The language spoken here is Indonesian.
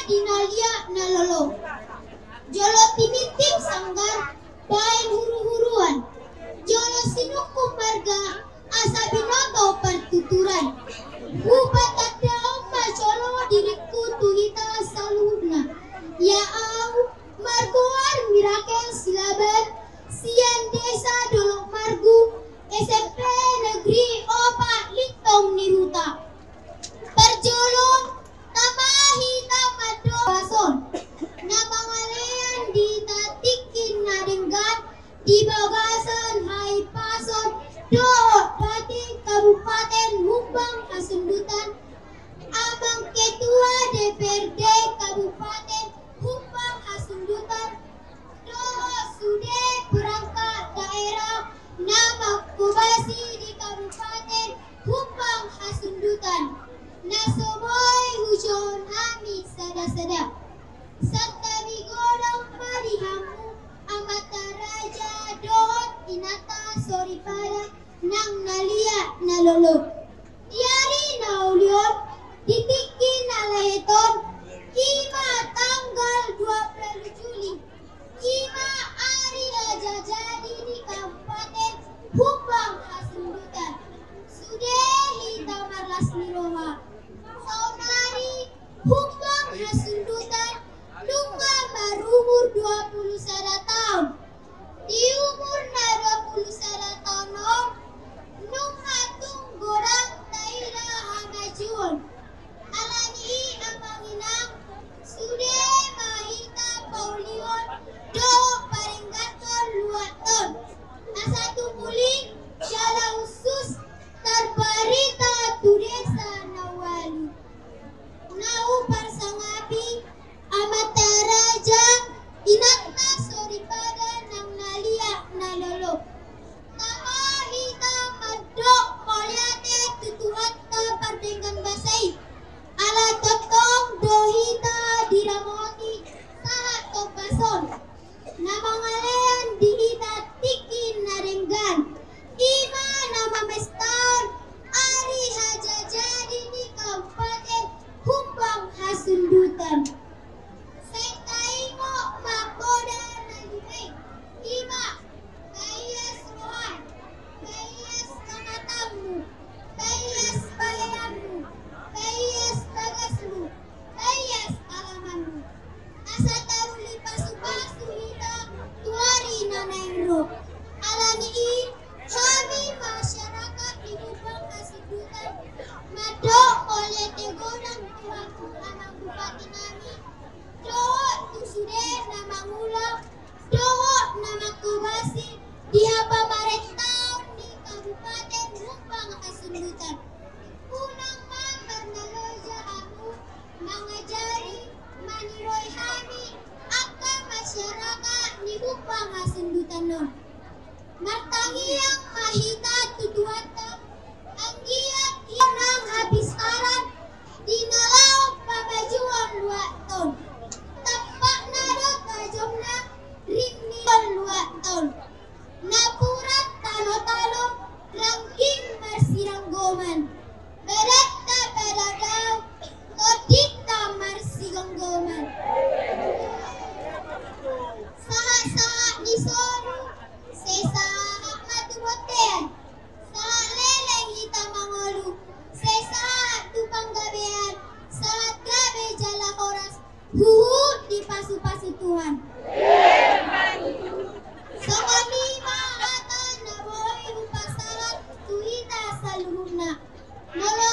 dinalia nalolo. Jolo tinitim sanggar bain huru-huruan. Jolo sinukum marga asa binoto pertuturan. Hubat ada oma jolo diriku tuhita saluhna. Ya au margoar mirakel silaban sian desa dolok margu SMP negeri opa litong niruta. Perjolong tamahi tamado bason. Nama ngalean ditatikin nadenggan di bagasan hai pason do pati Kabupaten Humbang Pasundutan. Abang Ketua DPRD Kabupaten Humbang Pasundutan. Do sude perangkat daerah nama kubasi di Kabupaten Humbang Pasundutan. Nasoboy hujon ami sada-sada. Serta bigodong marihamu amata raja dohot inata soripada nang nalia nalolo. Tiari naulion ditikin nalaheton kima tanggal 20 Juli. Kima ari aja jadi di Kabupaten Humbang Pasundutan. Sudah hitamar lasmi roha. Saunari Humbang Pasundutan Lunga berumur 21 tahun. Di umur 21 tahun Lunga tunggorang taira hamajuan. Alani amanginang sudah mahita paulion do paringgaton luaton. Asatu muling jala usus terbarita tudesa nawalu. Nau parsangapi amata raja inata soripada nang nalia nalolo. Tamahita madok moliate tutuhatta pardenggan basai. Ala totong dohita diramoti sahat topason. Nama ngalean dihita tikin narenggan. Ima nama mestar ari haja jadi di Kabupaten Humbang Pasundutan. Sekaingo makoda nagimay. Ima kayas rohan, kayas kamatamu, kayas bayanmu, kayas tagasmu, kayas alamanmu. Asa taruli pasu-pasu hita tuari nanayro. Alani kami masyarakat di Humbang Pasundutan madok oleh tegodang tuhaku anak bupati nami. Dohot tu sudah nama ngulang, dohot nama kubasi dia pemerintah di Kabupaten Humbang Pasundutan. Unang mambar naloja aku mengajari maniroi kami akan masyarakat di Humbang Pasundutan non. Martangiang mahita tutuata anggiat inang habis karan dinalau pamajuan luaton. Tapak nado tajomna rimnion luaton. Napurat tano-tano rangking marsirang goman. Berata beladau todita marsigang goman. Saha-saha nisoru sesaha matubotean. Saha leleng hita mangolu. Sesaha tupang gabean. Saat gabe jala horas. Huhut di pasu-pasu Tuhan. Sakami mahatan na boy upasalat tuhita sa luhurna. Mula